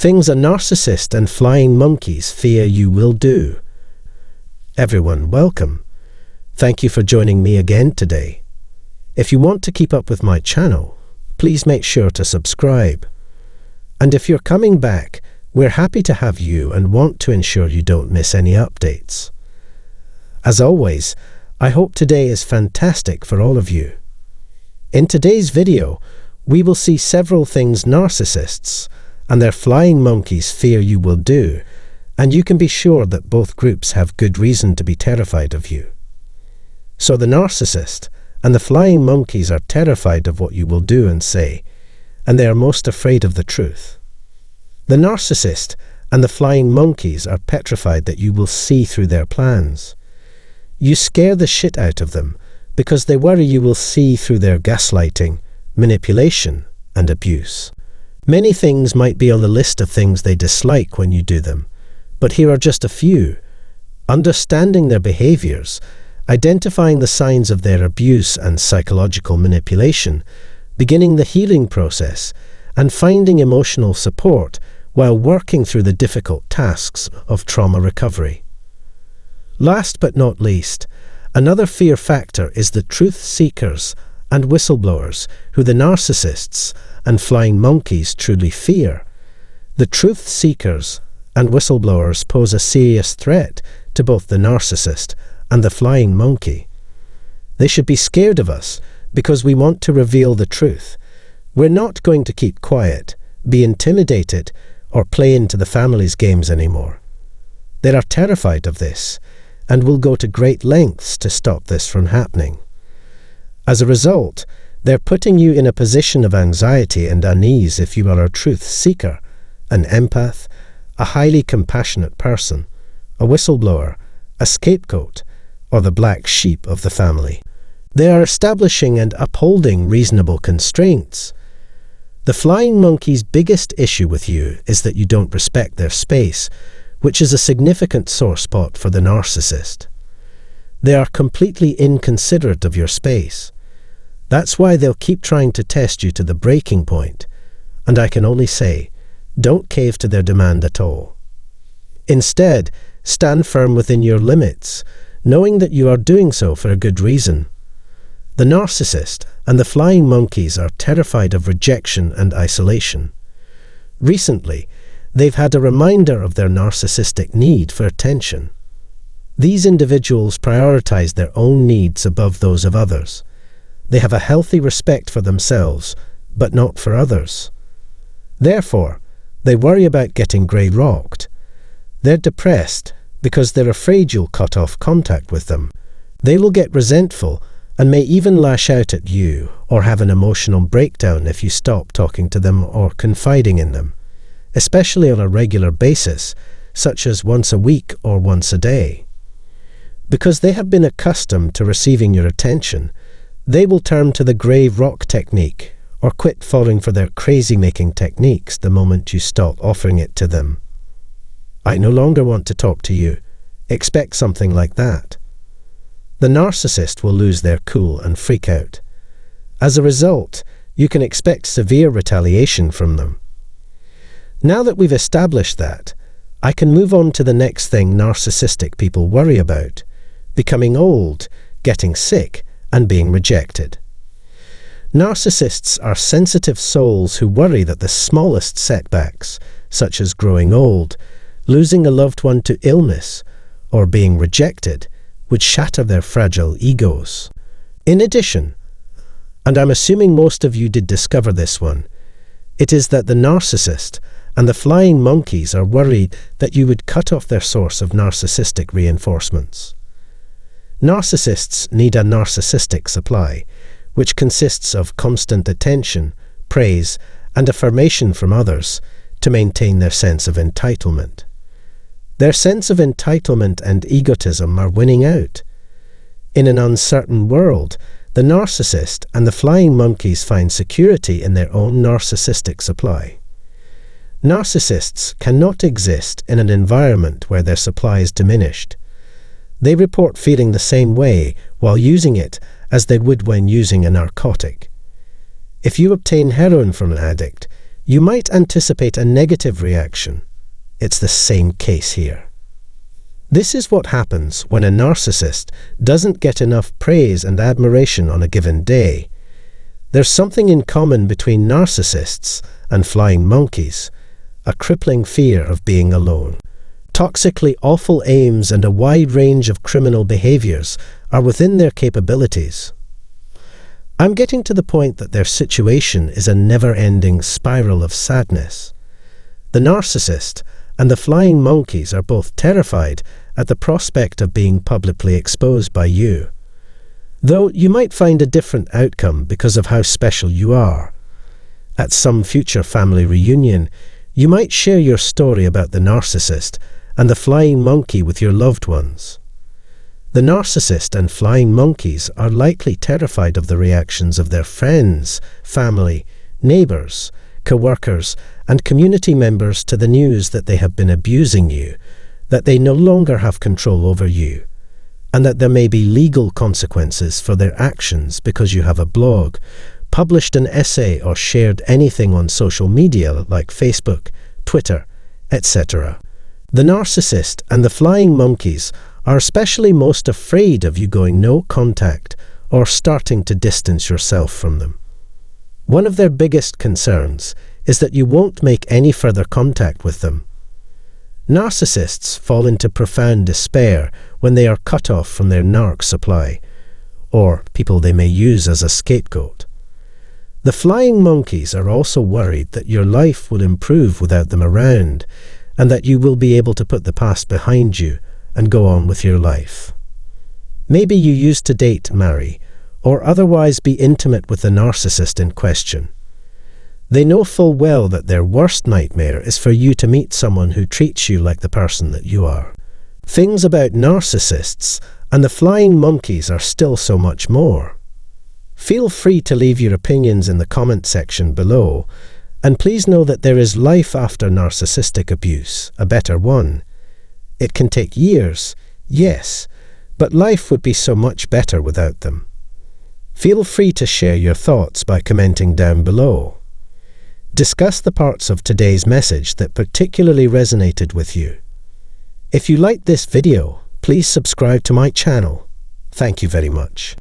Things a narcissist and flying monkeys fear you will do. Everyone, welcome. Thank you for joining me again today. If you want to keep up with my channel, please make sure to subscribe. And if you're coming back, we're happy to have you and want to ensure you don't miss any updates. As always, I hope today is fantastic for all of you. In today's video, we will see several things narcissists and their flying monkeys fear you will do, and you can be sure that both groups have good reason to be terrified of you. So the narcissist and the flying monkeys are terrified of what you will do and say, and they are most afraid of the truth. The narcissist and the flying monkeys are petrified that you will see through their plans. You scare the shit out of them because they worry you will see through their gaslighting, manipulation, and abuse. Many things might be on the list of things they dislike when you do them, but here are just a few. Understanding their behaviors, identifying the signs of their abuse and psychological manipulation, beginning the healing process, and finding emotional support while working through the difficult tasks of trauma recovery. Last but not least, another fear factor is the truth seekers and whistleblowers who the narcissists and flying monkeys truly fear. The truth seekers and whistleblowers pose a serious threat to both the narcissist and the flying monkey. They should be scared of us because we want to reveal the truth. We're not going to keep quiet, be intimidated, or play into the family's games anymore. They are terrified of this and will go to great lengths to stop this from happening. As a result, they're putting you in a position of anxiety and unease if you are a truth seeker, an empath, a highly compassionate person, a whistleblower, a scapegoat, or the black sheep of the family. They are establishing and upholding reasonable constraints. The flying monkey's biggest issue with you is that you don't respect their space, which is a significant sore spot for the narcissist. They are completely inconsiderate of your space. That's why they'll keep trying to test you to the breaking point, and I can only say, don't cave to their demand at all. Instead, stand firm within your limits, knowing that you are doing so for a good reason. The narcissist and the flying monkeys are terrified of rejection and isolation. Recently, they've had a reminder of their narcissistic need for attention. These individuals prioritize their own needs above those of others. They have a healthy respect for themselves, but not for others. Therefore, they worry about getting grey-rocked. They're depressed because they're afraid you'll cut off contact with them. They will get resentful and may even lash out at you or have an emotional breakdown if you stop talking to them or confiding in them, especially on a regular basis, such as once a week or once a day. Because they have been accustomed to receiving your attention, they will turn to the grey rock technique or quit falling for their crazy-making techniques the moment you stop offering it to them. I no longer want to talk to you. Expect something like that. The narcissist will lose their cool and freak out. As a result, you can expect severe retaliation from them. Now that we've established that, I can move on to the next thing narcissistic people worry about: becoming old, getting sick, and being rejected. Narcissists are sensitive souls who worry that the smallest setbacks, such as growing old, losing a loved one to illness, or being rejected, would shatter their fragile egos. In addition, and I'm assuming most of you did discover this one, it is that the narcissist and the flying monkeys are worried that you would cut off their source of narcissistic reinforcements. Narcissists need a narcissistic supply, which consists of constant attention, praise, and affirmation from others to maintain their sense of entitlement. Their sense of entitlement and egotism are winning out. In an uncertain world, the narcissist and the flying monkeys find security in their own narcissistic supply. Narcissists cannot exist in an environment where their supply is diminished. They report feeling the same way while using it as they would when using a narcotic. If you obtain heroin from an addict, You might anticipate a negative reaction. It's the same case here. This is what happens when a narcissist doesn't get enough praise and admiration on a given day. There's something in common between narcissists and flying monkeys, a crippling fear of being alone. Toxically awful aims and a wide range of criminal behaviors are within their capabilities. I'm getting to the point that their situation is a never-ending spiral of sadness. The narcissist and the flying monkeys are both terrified at the prospect of being publicly exposed by you, though you might find a different outcome because of how special you are. At some future family reunion, you might share your story about the narcissist and the flying monkey with your loved ones. The narcissist and flying monkeys are likely terrified of the reactions of their friends, family, neighbours, co-workers, and community members to the news that they have been abusing you, that they no longer have control over you, and that there may be legal consequences for their actions because you have a blog, published an essay, or shared anything on social media like Facebook, Twitter, etc. The narcissist and the flying monkeys are especially most afraid of you going no contact or starting to distance yourself from them. One of their biggest concerns is that you won't make any further contact with them. Narcissists fall into profound despair when they are cut off from their narc supply, or people they may use as a scapegoat. The flying monkeys are also worried that your life will improve without them around, and that you will be able to put the past behind you and go on with your life. Maybe you used to date, marry, or otherwise be intimate with the narcissist in question. They know full well that their worst nightmare is for you to meet someone who treats you like the person that you are. Things about narcissists and the flying monkeys are still so much more. Feel free to leave your opinions in the comment section below, and please know that there is life after narcissistic abuse, a better one. It can take years, yes, but life would be so much better without them. Feel free to share your thoughts by commenting down below. Discuss the parts of today's message that particularly resonated with you. If you liked this video, please subscribe to my channel. Thank you very much.